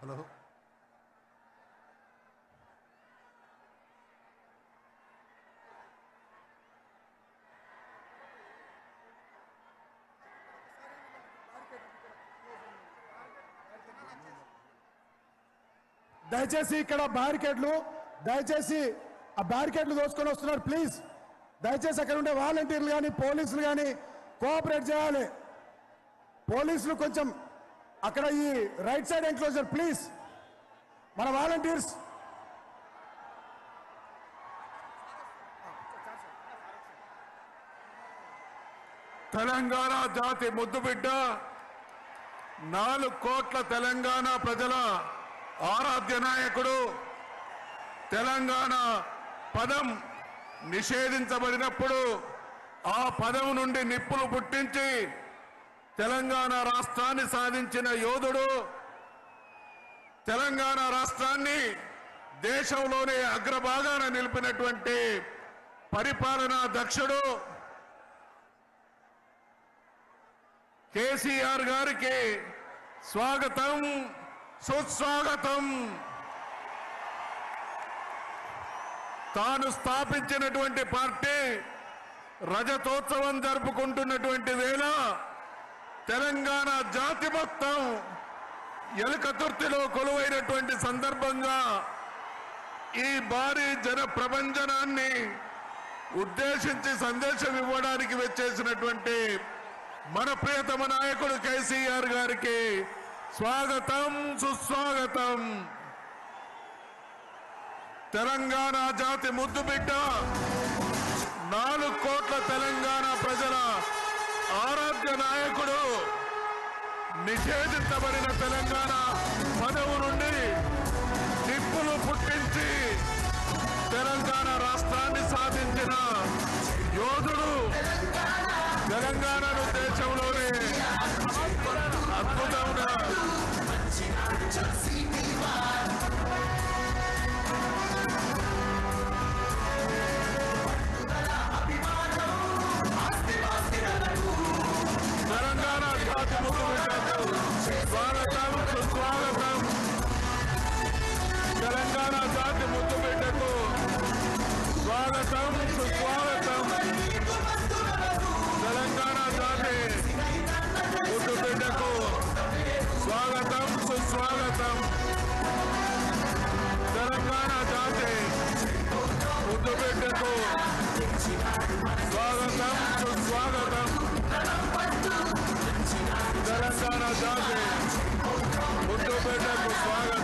hello దయచేసి ఇక్కడ బ్యారికేడ్లు దయచేసి ఆ బ్యారికేడ్లు దోచుకొని వస్తున్నారు ప్లీజ్ దయచేసి అక్కడ ఉండే వాలంటీర్లు కానీ పోలీసులు కానీ కోఆపరేట్ చేయాలి పోలీసులు కొంచెం అక్కడ ఈ రైట్ సైడ్ ఎన్క్లోజర్ ప్లీజ్ మన వాలంటీర్స్ తెలంగాణ జాతి ముద్దుబిడ్డ 4 కోట్ల తెలంగాణ ప్రజల ఆరాధ్య నాయకుడు తెలంగాణ పదం నిషేధించబడినప్పుడు ఆ పదం నుండి నిప్పులు పుట్టించి తెలంగాణ రాష్ట్రాన్ని సాధించిన యోధుడు తెలంగాణ రాష్ట్రాన్ని దేశంలోనే అగ్రభాగాన నిలిపినటువంటి పరిపాలనా దక్షుడు కేసీఆర్ గారికి స్వాగతం సుస్వాగతం తాను స్థాపించినటువంటి పార్టీ రజతోత్సవం జరుపుకుంటున్నటువంటి వేళ తెలంగాణ జాతి మొత్తం ఎలుకతుర్తిలో కొలువైనటువంటి సందర్భంగా ఈ భారీ జన ప్రభంజనాన్ని ఉద్దేశించి సందేశం ఇవ్వడానికి వచ్చేసినటువంటి మన ప్రియతమ నాయకుడు కేసీఆర్ గారికి స్వాగతం సుస్వాగతం తెలంగాణ జాతి ముద్దుబిడ్డ 4 కోట్ల తెలంగాణ ప్రజల ఆరాధ్య నాయకుడు నిషేధించబడిన తెలంగాణ పదవు నుండి నిప్పులు పుట్టించి తెలంగాణ రాష్ట్రాన్ని సాధించిన యోధుడు తెలంగాణను దేశంలోనే అద్భుతమైన తెలంగాణ జాతి ముద్దుబిడ్డకు స్వాగతం సుస్వాగతం తెలంగాణ జాతి ముద్దుబిడ్డకు స్వాగతం సుస్వాగతం తెలంగాణ జాతి ముద్దుబిడ్డకు స్వాగతం సుస్వాగతం తెలంగాణ జాతి ముద్దుబిడ్డకు స్వాగతం సుస్వాగతం తెలంగాణ జాతి ముద్దుబిడ్డకు స్వాగతం